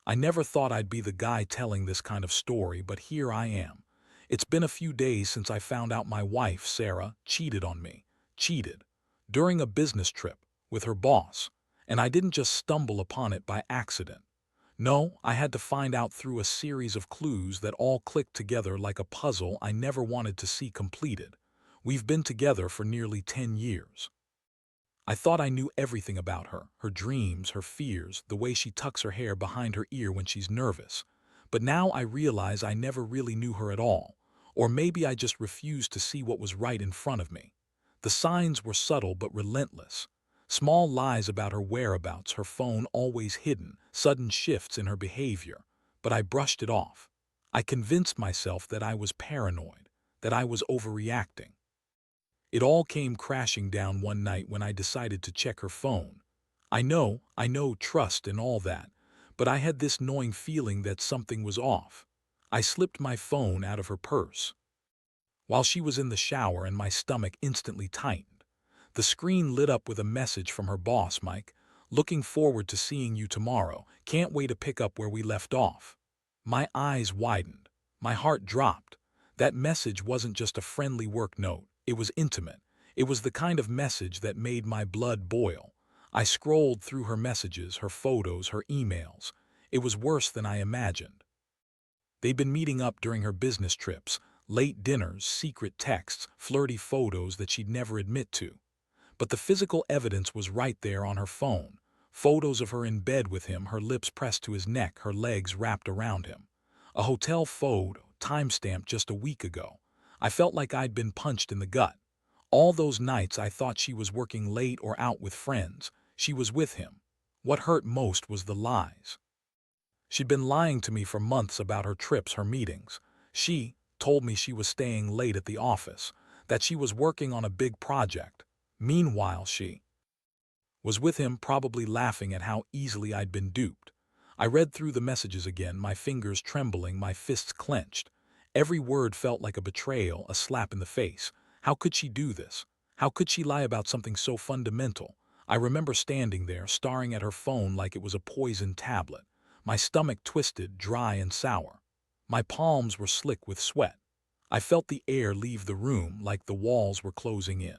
I never thought I'd be the guy telling this kind of story, but here I am. It's been a few days since I found out my wife, Sarah, cheated on me. Cheated. During a business trip, with her boss. And I didn't just stumble upon it by accident. No, I had to find out through a series of clues that all clicked together like a puzzle I never wanted to see completed. We've been together for nearly 10 years. I thought I knew everything about her, her dreams, her fears, the way she tucks her hair behind her ear when she's nervous. But now I realize I never really knew her at all. Or maybe I just refused to see what was right in front of me. The signs were subtle but relentless. Small lies about her whereabouts, her phone always hidden, sudden shifts in her behavior. But I brushed it off. I convinced myself that I was paranoid, that I was overreacting. It all came crashing down one night when I decided to check her phone. I know, trust and all that, but I had this gnawing feeling that something was off. I slipped my phone out of her purse while she was in the shower and my stomach instantly tightened. The screen lit up with a message from her boss, Mike. Looking forward to seeing you tomorrow. Can't wait to pick up where we left off. My eyes widened. My heart dropped. That message wasn't just a friendly work note. It was intimate. It was the kind of message that made my blood boil. I scrolled through her messages, her photos, her emails. It was worse than I imagined. They'd been meeting up during her business trips, late dinners, secret texts, flirty photos that she'd never admit to. But the physical evidence was right there on her phone. Photos of her in bed with him, her lips pressed to his neck, her legs wrapped around him. A hotel photo, timestamped just a week ago. I felt like I'd been punched in the gut. All those nights I thought she was working late or out with friends. She was with him. What hurt most was the lies. She'd been lying to me for months about her trips, her meetings. She told me she was staying late at the office, that she was working on a big project. Meanwhile, she was with him, probably laughing at how easily I'd been duped. I read through the messages again, my fingers trembling, my fists clenched. Every word felt like a betrayal, a slap in the face. How could she do this? How could she lie about something so fundamental? I remember standing there, staring at her phone like it was a poisoned tablet. My stomach twisted, dry and sour. My palms were slick with sweat. I felt the air leave the room like the walls were closing in.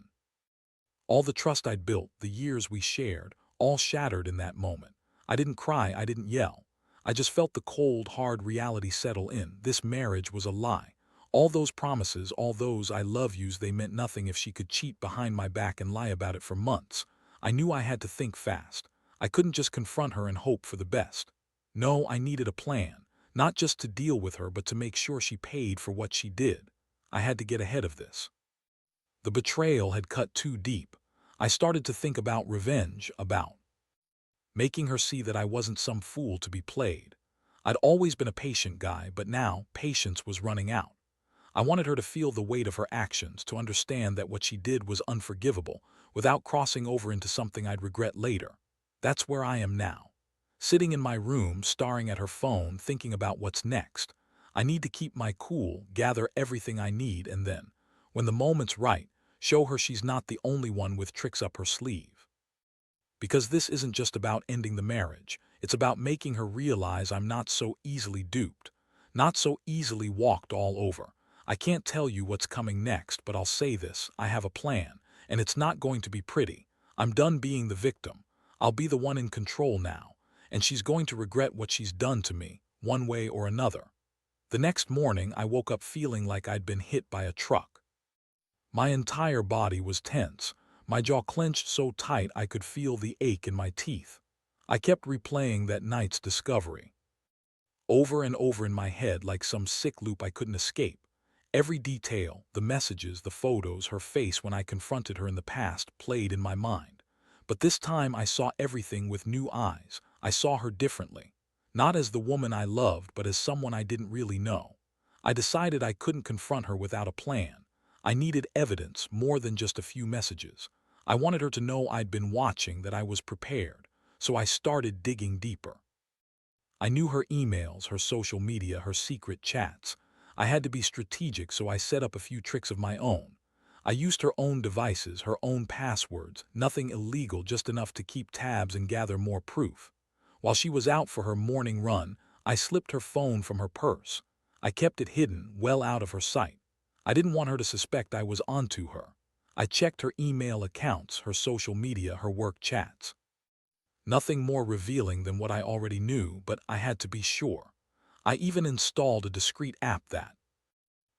All the trust I'd built, the years we shared, all shattered in that moment. I didn't cry, I didn't yell. I just felt the cold, hard reality settle in. This marriage was a lie. All those promises, all those I love yous, they meant nothing if she could cheat behind my back and lie about it for months. I knew I had to think fast. I couldn't just confront her and hope for the best. No, I needed a plan, not just to deal with her, but to make sure she paid for what she did. I had to get ahead of this. The betrayal had cut too deep. I started to think about revenge, about making her see that I wasn't some fool to be played. I'd always been a patient guy, but now patience was running out. I wanted her to feel the weight of her actions, to understand that what she did was unforgivable, without crossing over into something I'd regret later. That's where I am now. Sitting in my room, staring at her phone, thinking about what's next. I need to keep my cool, gather everything I need, and then, when the moment's right, show her she's not the only one with tricks up her sleeve. Because this isn't just about ending the marriage, it's about making her realize I'm not so easily duped, not so easily walked all over. I can't tell you what's coming next, but I'll say this, I have a plan, and it's not going to be pretty. I'm done being the victim. I'll be the one in control now, and she's going to regret what she's done to me, one way or another. The next morning, I woke up feeling like I'd been hit by a truck. My entire body was tense, my jaw clenched so tight I could feel the ache in my teeth. I kept replaying that night's discovery, over and over in my head like some sick loop I couldn't escape. Every detail, the messages, the photos, her face when I confronted her in the past played in my mind. But this time I saw everything with new eyes. I saw her differently. Not as the woman I loved, but as someone I didn't really know. I decided I couldn't confront her without a plan. I needed evidence, more than just a few messages. I wanted her to know I'd been watching, that I was prepared. So I started digging deeper. I knew her emails, her social media, her secret chats. I had to be strategic, so I set up a few tricks of my own. I used her own devices, her own passwords, nothing illegal, just enough to keep tabs and gather more proof. While she was out for her morning run, I slipped her phone from her purse. I kept it hidden, well out of her sight. I didn't want her to suspect I was onto her. I checked her email accounts, her social media, her work chats. Nothing more revealing than what I already knew, but I had to be sure. I even installed a discreet app that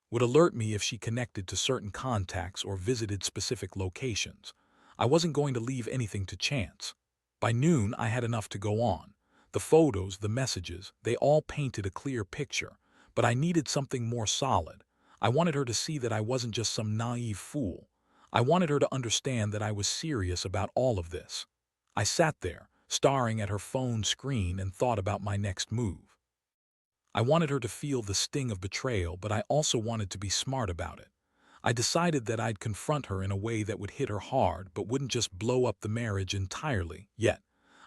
would alert me if she connected to certain contacts or visited specific locations. I wasn't going to leave anything to chance. By noon, I had enough to go on. The photos, the messages, they all painted a clear picture, but I needed something more solid. I wanted her to see that I wasn't just some naive fool. I wanted her to understand that I was serious about all of this. I sat there, staring at her phone screen, and thought about my next move. I wanted her to feel the sting of betrayal, but I also wanted to be smart about it. I decided that I'd confront her in a way that would hit her hard but wouldn't just blow up the marriage entirely. Yet,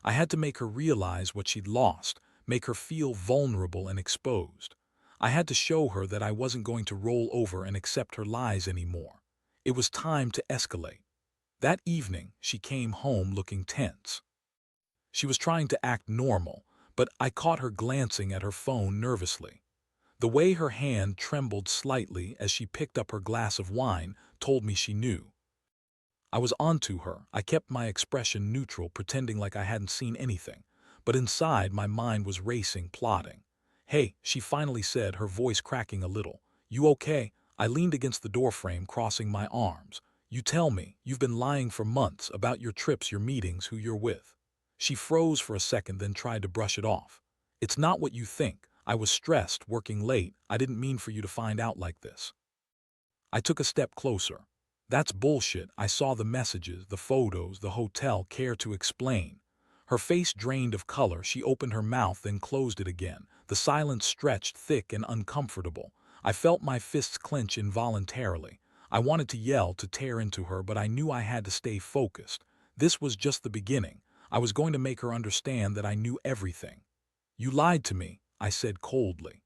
I had to make her realize what she'd lost, make her feel vulnerable and exposed. I had to show her that I wasn't going to roll over and accept her lies anymore. It was time to escalate. That evening, she came home looking tense. She was trying to act normal, but I caught her glancing at her phone nervously. The way her hand trembled slightly as she picked up her glass of wine told me she knew. I was onto her. I kept my expression neutral, pretending like I hadn't seen anything. But inside, my mind was racing, plotting. "Hey," she finally said, her voice cracking a little. "You okay?" I leaned against the doorframe, crossing my arms. "You tell me. You've been lying for months about your trips, your meetings, who you're with." She froze for a second, then tried to brush it off. "It's not what you think. I was stressed, working late. I didn't mean for you to find out like this." I took a step closer. "That's bullshit. I saw the messages, the photos, the hotel. Care to explain?" Her face drained of color. She opened her mouth, then closed it again. The silence stretched, thick and uncomfortable. I felt my fists clench involuntarily. I wanted to yell, to tear into her, but I knew I had to stay focused. This was just the beginning. I was going to make her understand that I knew everything. "You lied to me," I said coldly.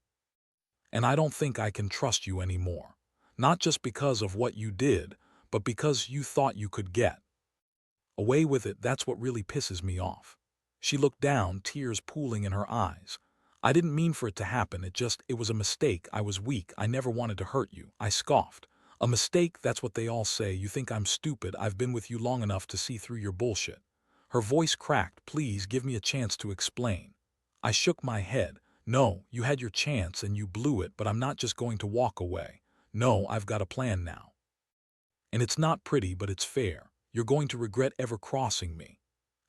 "And I don't think I can trust you anymore. Not just because of what you did, but because you thought you could get away with it. That's what really pisses me off." She looked down, tears pooling in her eyes. "I didn't mean for it to happen. It was a mistake. I was weak. I never wanted to hurt you." I scoffed. "A mistake? That's what they all say. You think I'm stupid. I've been with you long enough to see through your bullshit." Her voice cracked. "Please give me a chance to explain." I shook my head. "No, you had your chance and you blew it, but I'm not just going to walk away. No, I've got a plan now. And it's not pretty, but it's fair. You're going to regret ever crossing me."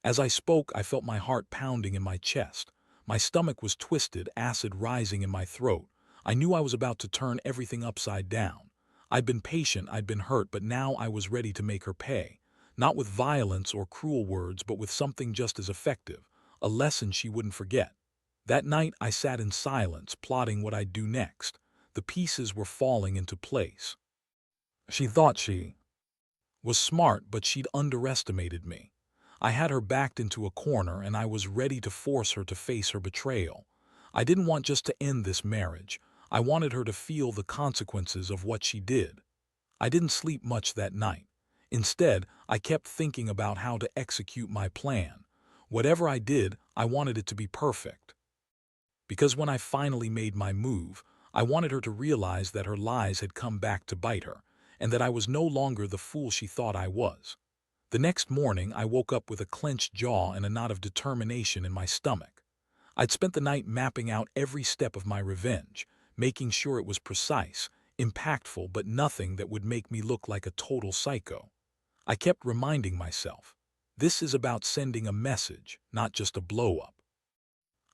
As I spoke, I felt my heart pounding in my chest. My stomach was twisted, acid rising in my throat. I knew I was about to turn everything upside down. I'd been patient, I'd been hurt, but now I was ready to make her pay. Not with violence or cruel words, but with something just as effective, a lesson she wouldn't forget. That night, I sat in silence, plotting what I'd do next. The pieces were falling into place. She thought she was smart, but she'd underestimated me. I had her backed into a corner, and I was ready to force her to face her betrayal. I didn't want just to end this marriage. I wanted her to feel the consequences of what she did. I didn't sleep much that night. Instead, I kept thinking about how to execute my plan. Whatever I did, I wanted it to be perfect. Because when I finally made my move, I wanted her to realize that her lies had come back to bite her, and that I was no longer the fool she thought I was. The next morning, I woke up with a clenched jaw and a knot of determination in my stomach. I'd spent the night mapping out every step of my revenge, making sure it was precise, impactful, but nothing that would make me look like a total psycho. I kept reminding myself, this is about sending a message, not just a blow-up.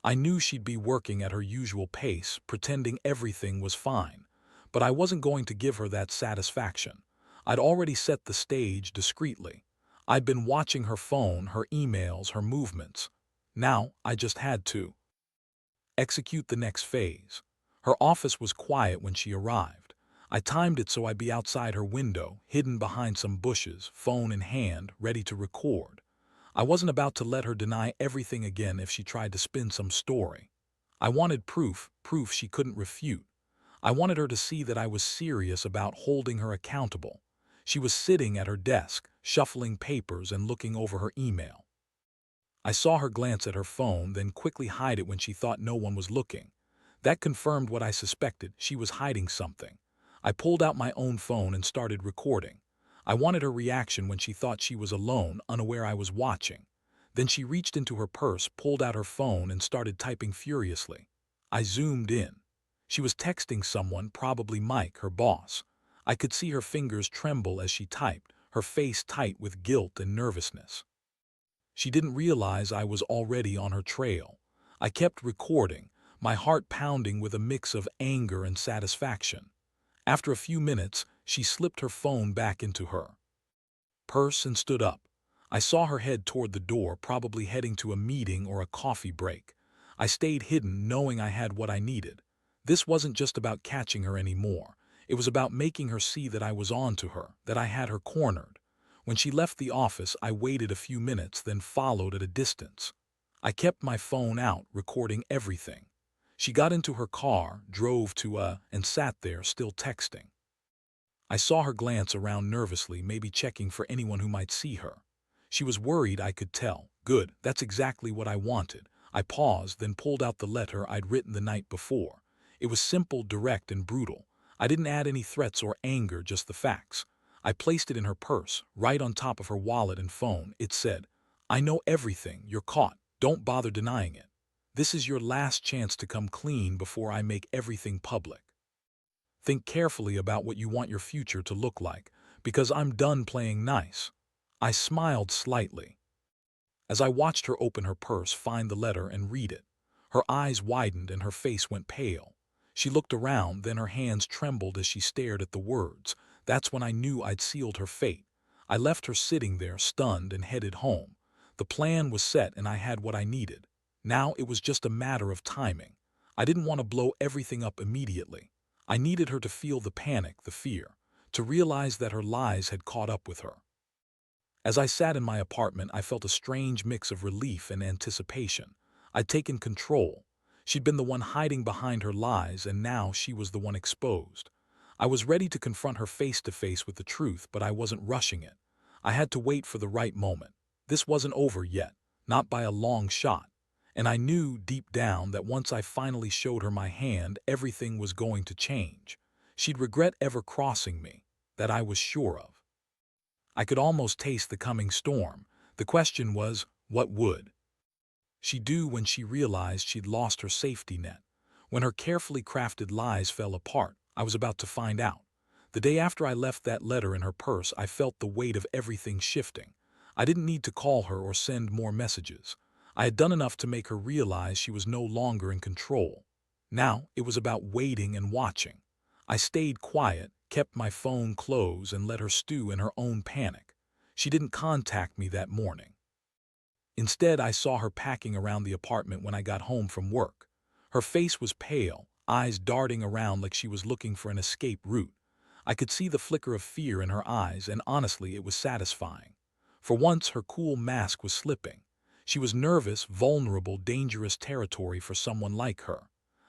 I knew she'd be working at her usual pace, pretending everything was fine, but I wasn't going to give her that satisfaction. I'd already set the stage discreetly. I'd been watching her phone, her emails, her movements. Now, I just had to execute the next phase. Her office was quiet when she arrived. I timed it so I'd be outside her window, hidden behind some bushes, phone in hand, ready to record. I wasn't about to let her deny everything again if she tried to spin some story. I wanted proof, proof she couldn't refute. I wanted her to see that I was serious about holding her accountable. She was sitting at her desk, shuffling papers and looking over her email. I saw her glance at her phone, then quickly hide it when she thought no one was looking. That confirmed what I suspected. She was hiding something. I pulled out my own phone and started recording. I wanted her reaction when she thought she was alone, unaware I was watching. Then she reached into her purse, pulled out her phone, and started typing furiously. I zoomed in. She was texting someone, probably Mike, her boss. I could see her fingers tremble as she typed, her face tight with guilt and nervousness. She didn't realize I was already on her trail. I kept recording, my heart pounding with a mix of anger and satisfaction. After a few minutes, she slipped her phone back into her purse and stood up. I saw her head toward the door, probably heading to a meeting or a coffee break. I stayed hidden, knowing I had what I needed. This wasn't just about catching her anymore. It was about making her see that I was on to her, that I had her cornered. When she left the office, I waited a few minutes, then followed at a distance. I kept my phone out, recording everything. She got into her car, drove to and sat there, still texting. I saw her glance around nervously, maybe checking for anyone who might see her. She was worried, I could tell. Good, that's exactly what I wanted. I paused, then pulled out the letter I'd written the night before. It was simple, direct, and brutal. I didn't add any threats or anger, just the facts. I placed it in her purse, right on top of her wallet and phone. It said, "I know everything. You're caught. Don't bother denying it. This is your last chance to come clean before I make everything public. Think carefully about what you want your future to look like, because I'm done playing nice." I smiled slightly as I watched her open her purse, find the letter, and read it. Her eyes widened and her face went pale. She looked around, then her hands trembled as she stared at the words. That's when I knew I'd sealed her fate. I left her sitting there, stunned, and headed home. The plan was set and I had what I needed. Now it was just a matter of timing. I didn't want to blow everything up immediately. I needed her to feel the panic, the fear, to realize that her lies had caught up with her. As I sat in my apartment, I felt a strange mix of relief and anticipation. I'd taken control. She'd been the one hiding behind her lies, and now she was the one exposed. I was ready to confront her face to face with the truth, but I wasn't rushing it. I had to wait for the right moment. This wasn't over yet, not by a long shot. And I knew deep down that once I finally showed her my hand, everything was going to change. She'd regret ever crossing me, that I was sure of. I could almost taste the coming storm. The question was, what would she do when she realized she'd lost her safety net? When her carefully crafted lies fell apart, I was about to find out. The day after I left that letter in her purse, I felt the weight of everything shifting. I didn't need to call her or send more messages. I had done enough to make her realize she was no longer in control. Now it was about waiting and watching. I stayed quiet, kept my phone close, and let her stew in her own panic. She didn't contact me that morning. Instead, I saw her packing around the apartment when I got home from work. Her face was pale, eyes darting around like she was looking for an escape route. I could see the flicker of fear in her eyes, and honestly, it was satisfying. For once, her cool mask was slipping. She was nervous, vulnerable, dangerous territory for someone like her.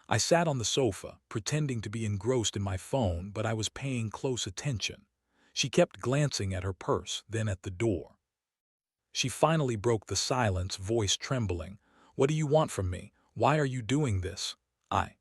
I sat on the sofa, pretending to be engrossed in my phone, but I was paying close attention. She kept glancing at her purse, then at the door. She finally broke the silence, voice trembling. "What do you want from me? Why are you doing this?" I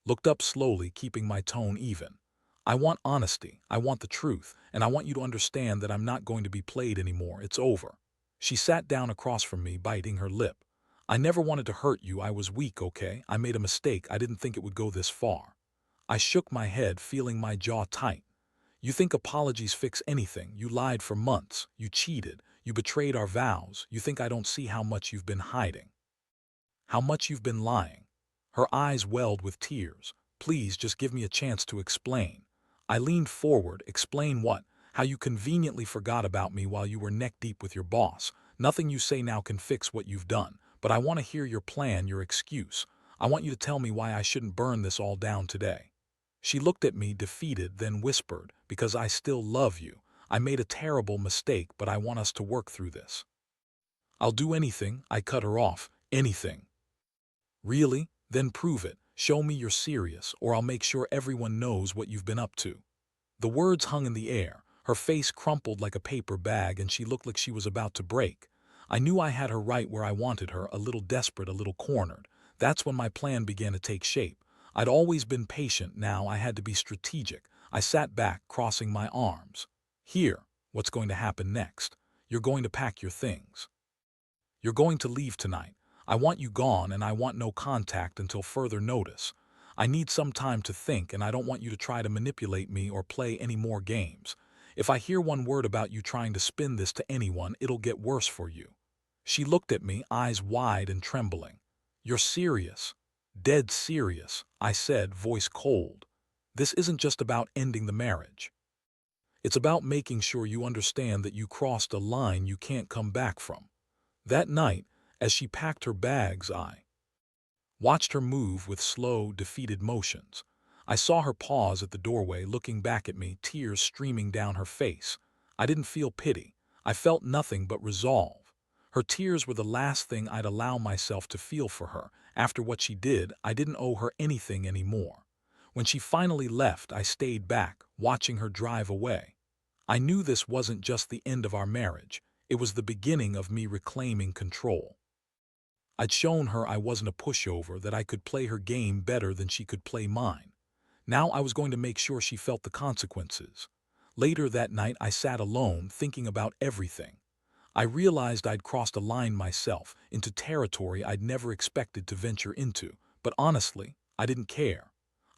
looked up slowly, keeping my tone even. "I want honesty, I want the truth, and I want you to understand that I'm not going to be played anymore. It's over." She sat down across from me, biting her lip. "I never wanted to hurt you. I was weak, okay? I made a mistake. I didn't think it would go this far." I shook my head, feeling my jaw tight. "You think apologies fix anything? You lied for months. You cheated. You betrayed our vows. You think I don't see how much you've been hiding? How much you've been lying?" Her eyes welled with tears. "Please, just give me a chance to explain." I leaned forward. "Explain what? How you conveniently forgot about me while you were neck deep with your boss. Nothing you say now can fix what you've done. But I want to hear your plan, your excuse. I want you to tell me why I shouldn't burn this all down today." She looked at me, defeated, then whispered, "Because I still love you. I made a terrible mistake, but I want us to work through this." "I'll do anything," I cut her off. "Anything." "Really? Then prove it. Show me you're serious, or I'll make sure everyone knows what you've been up to." The words hung in the air. Her face crumpled like a paper bag, and she looked like she was about to break. I knew I had her right where I wanted her, a little desperate, a little cornered. That's when my plan began to take shape. I'd always been patient, now I had to be strategic. I sat back, crossing my arms. Here, what's going to happen next? You're going to pack your things. You're going to leave tonight. I want you gone, and I want no contact until further notice. I need some time to think, and I don't want you to try to manipulate me or play any more games. If I hear one word about you trying to spin this to anyone, it'll get worse for you. She looked at me, eyes wide and trembling. You're serious. Dead serious, I said, voice cold. This isn't just about ending the marriage. It's about making sure you understand that you crossed a line you can't come back from. That night, as she packed her bags, I watched her move with slow, defeated motions. I saw her pause at the doorway, looking back at me, tears streaming down her face. I didn't feel pity. I felt nothing but resolve. Her tears were the last thing I'd allow myself to feel for her. After what she did, I didn't owe her anything anymore. When she finally left, I stayed back, watching her drive away. I knew this wasn't just the end of our marriage. It was the beginning of me reclaiming control. I'd shown her I wasn't a pushover, that I could play her game better than she could play mine. Now I was going to make sure she felt the consequences. Later that night, I sat alone, thinking about everything. I realized I'd crossed a line myself, into territory I'd never expected to venture into, but honestly, I didn't care.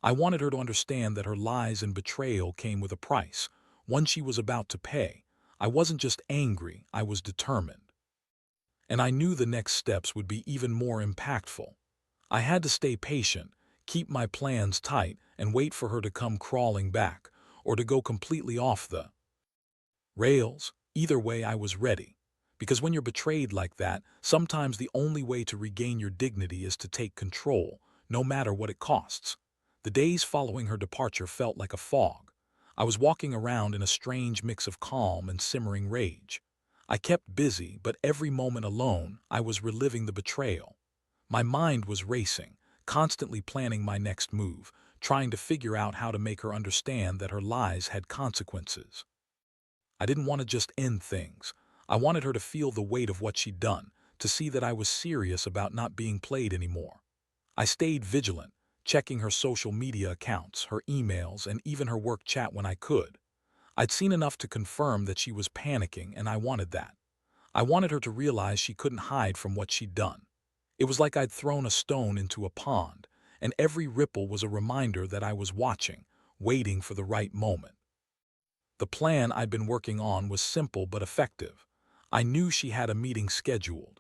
I wanted her to understand that her lies and betrayal came with a price, one she was about to pay. I wasn't just angry, I was determined. And I knew the next steps would be even more impactful. I had to stay patient, keep my plans tight, and wait for her to come crawling back, or to go completely off the rails. Either way, I was ready. Because when you're betrayed like that, sometimes the only way to regain your dignity is to take control, no matter what it costs. The days following her departure felt like a fog. I was walking around in a strange mix of calm and simmering rage. I kept busy, but every moment alone, I was reliving the betrayal. My mind was racing, constantly planning my next move, trying to figure out how to make her understand that her lies had consequences. I didn't want to just end things. I wanted her to feel the weight of what she'd done, to see that I was serious about not being played anymore. I stayed vigilant, checking her social media accounts, her emails, and even her work chat when I could. I'd seen enough to confirm that she was panicking, and I wanted that. I wanted her to realize she couldn't hide from what she'd done. It was like I'd thrown a stone into a pond, and every ripple was a reminder that I was watching, waiting for the right moment. The plan I'd been working on was simple but effective. I knew she had a meeting scheduled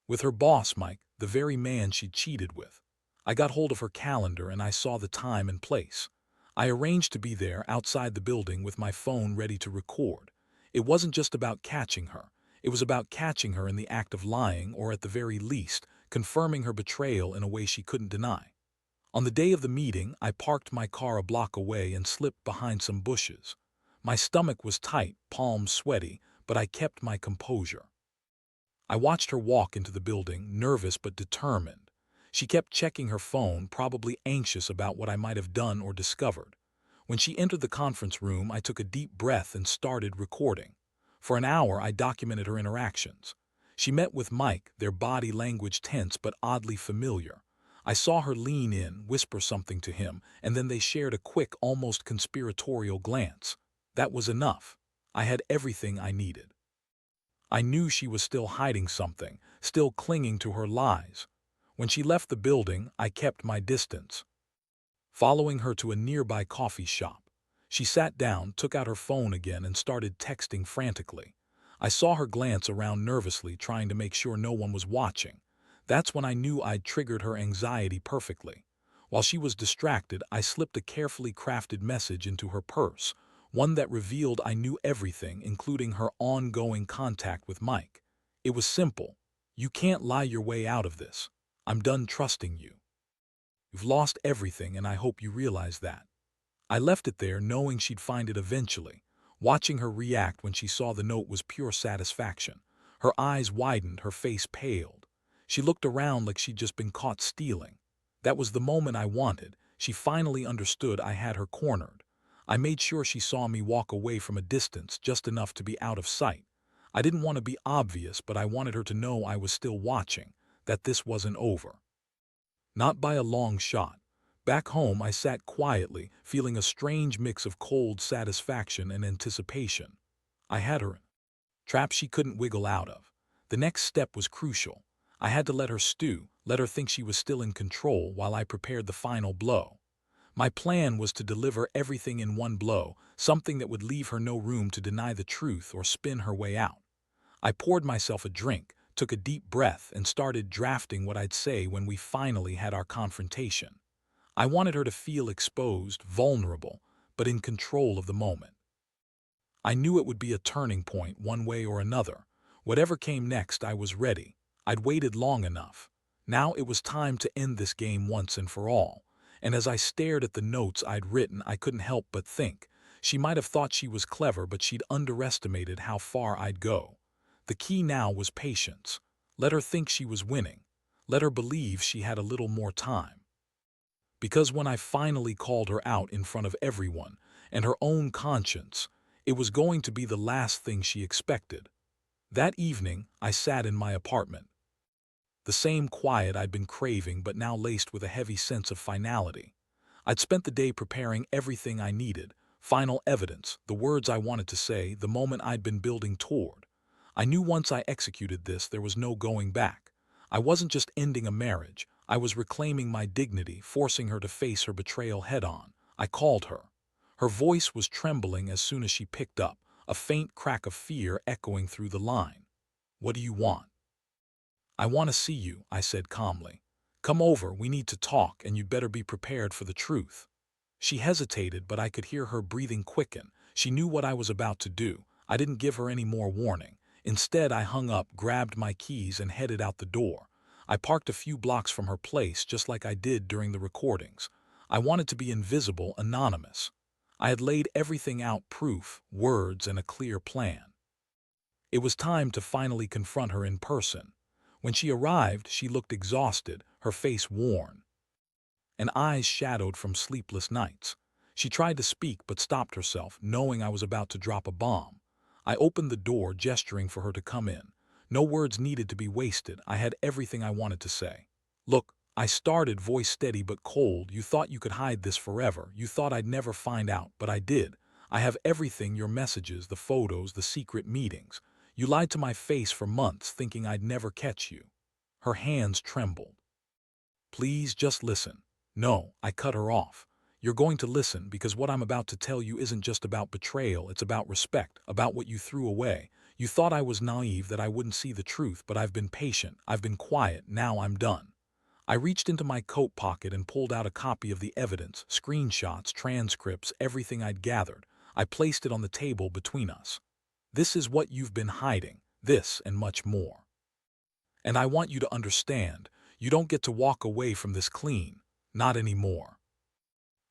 with her boss, Mike, the very man she'd cheated with. I got hold of her calendar and I saw the time and place. I arranged to be there outside the building with my phone ready to record. It wasn't just about catching her. It was about catching her in the act of lying, or at the very least, confirming her betrayal in a way she couldn't deny. On the day of the meeting, I parked my car a block away and slipped behind some bushes. My stomach was tight, palms sweaty, but I kept my composure. I watched her walk into the building, nervous but determined. She kept checking her phone, probably anxious about what I might have done or discovered. When she entered the conference room, I took a deep breath and started recording. For an hour, I documented her interactions. She met with Mike, their body language tense but oddly familiar. I saw her lean in, whisper something to him, and then they shared a quick, almost conspiratorial glance. That was enough. I had everything I needed. I knew she was still hiding something, still clinging to her lies. When she left the building, I kept my distance, following her to a nearby coffee shop. She sat down, took out her phone again, and started texting frantically. I saw her glance around nervously, trying to make sure no one was watching. That's when I knew I'd triggered her anxiety perfectly. While she was distracted, I slipped a carefully crafted message into her purse, one that revealed I knew everything, including her ongoing contact with Mike. It was simple. You can't lie your way out of this. I'm done trusting you. You've lost everything, and I hope you realize that. I left it there, knowing she'd find it eventually. Watching her react when she saw the note was pure satisfaction. Her eyes widened, her face paled. She looked around like she'd just been caught stealing. That was the moment I wanted. She finally understood I had her cornered. I made sure she saw me walk away from a distance, just enough to be out of sight. I didn't want to be obvious, but I wanted her to know I was still watching, that this wasn't over. Not by a long shot. Back home, I sat quietly, feeling a strange mix of cold satisfaction and anticipation. I had her in a trap she couldn't wiggle out of. The next step was crucial. I had to let her stew, let her think she was still in control while I prepared the final blow. My plan was to deliver everything in one blow, something that would leave her no room to deny the truth or spin her way out. I poured myself a drink, took a deep breath, and started drafting what I'd say when we finally had our confrontation. I wanted her to feel exposed, vulnerable, but in control of the moment. I knew it would be a turning point one way or another. Whatever came next, I was ready. I'd waited long enough. Now it was time to end this game once and for all. And as I stared at the notes I'd written, I couldn't help but think. She might have thought she was clever, but she'd underestimated how far I'd go. The key now was patience. Let her think she was winning. Let her believe she had a little more time. Because when I finally called her out in front of everyone, and her own conscience, it was going to be the last thing she expected. That evening, I sat in my apartment. The same quiet I'd been craving, but now laced with a heavy sense of finality. I'd spent the day preparing everything I needed, final evidence, the words I wanted to say, the moment I'd been building toward. I knew once I executed this, there was no going back. I wasn't just ending a marriage, I was reclaiming my dignity, forcing her to face her betrayal head-on. I called her. Her voice was trembling as soon as she picked up, a faint crack of fear echoing through the line. "What do you want?" "I want to see you," I said calmly. "Come over, we need to talk, and you'd better be prepared for the truth." She hesitated, but I could hear her breathing quicken. She knew what I was about to do. I didn't give her any more warning. Instead, I hung up, grabbed my keys, and headed out the door. I parked a few blocks from her place, just like I did during the recordings. I wanted to be invisible, anonymous. I had laid everything out, proof, words, and a clear plan. It was time to finally confront her in person. When she arrived, she looked exhausted, her face worn, and eyes shadowed from sleepless nights. She tried to speak but stopped herself, knowing I was about to drop a bomb. I opened the door, gesturing for her to come in. No words needed to be wasted. I had everything I wanted to say. "Look," I started, voice steady but cold, "you thought you could hide this forever. You thought I'd never find out, but I did. I have everything, your messages, the photos, the secret meetings. You lied to my face for months, thinking I'd never catch you." Her hands trembled. "Please, just listen." "No," I cut her off. "You're going to listen because what I'm about to tell you isn't just about betrayal, it's about respect, about what you threw away. You thought I was naive, that I wouldn't see the truth, but I've been patient, I've been quiet, now I'm done." I reached into my coat pocket and pulled out a copy of the evidence, screenshots, transcripts, everything I'd gathered. I placed it on the table between us. "This is what you've been hiding, this and much more. And I want you to understand, you don't get to walk away from this clean, not anymore."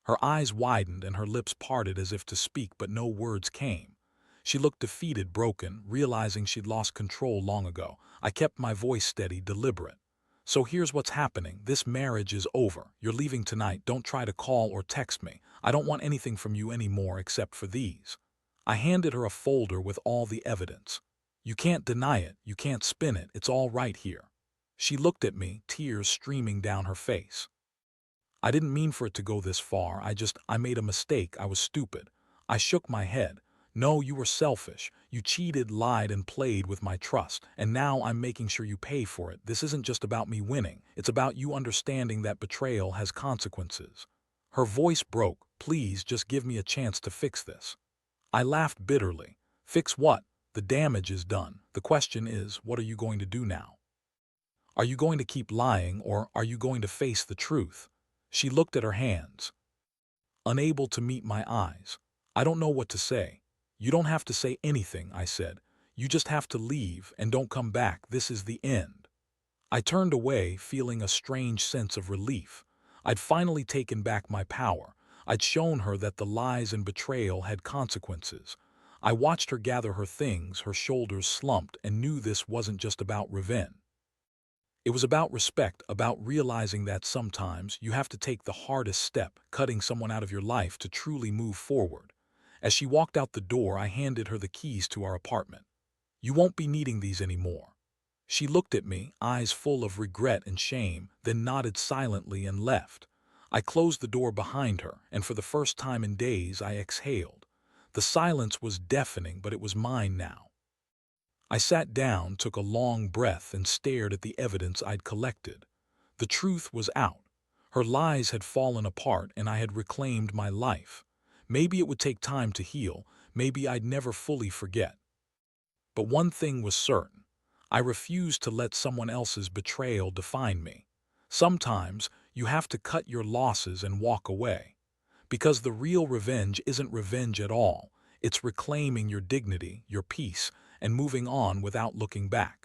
Her eyes widened and her lips parted as if to speak, but no words came. She looked defeated, broken, realizing she'd lost control long ago. I kept my voice steady, deliberate. "So here's what's happening. This marriage is over. You're leaving tonight. Don't try to call or text me. I don't want anything from you anymore except for these." I handed her a folder with all the evidence. "You can't deny it. You can't spin it. It's all right here." She looked at me, tears streaming down her face. "I didn't mean for it to go this far. I made a mistake. I was stupid." I shook my head. "No, you were selfish. You cheated, lied, and played with my trust. And now I'm making sure you pay for it. This isn't just about me winning. It's about you understanding that betrayal has consequences." Her voice broke. "Please, just give me a chance to fix this." I laughed bitterly. "Fix what? The damage is done. The question is, what are you going to do now? Are you going to keep lying, or are you going to face the truth?" She looked at her hands, unable to meet my eyes. "I don't know what to say." "You don't have to say anything," I said. "You just have to leave and don't come back. This is the end." I turned away, feeling a strange sense of relief. I'd finally taken back my power. I'd shown her that the lies and betrayal had consequences. I watched her gather her things, her shoulders slumped, and knew this wasn't just about revenge. It was about respect, about realizing that sometimes you have to take the hardest step, cutting someone out of your life, to truly move forward. As she walked out the door, I handed her the keys to our apartment. You won't be needing these anymore." She looked at me, eyes full of regret and shame, then nodded silently and left. I closed the door behind her, and for the first time in days I exhaled. The silence was deafening, but it was mine now. I sat down, took a long breath, and stared at the evidence I'd collected. The truth was out. Her lies had fallen apart, and I had reclaimed my life. Maybe it would take time to heal, maybe I'd never fully forget. But one thing was certain. I refused to let someone else's betrayal define me. Sometimes you have to cut your losses and walk away. Because the real revenge isn't revenge at all. It's reclaiming your dignity, your peace, and moving on without looking back.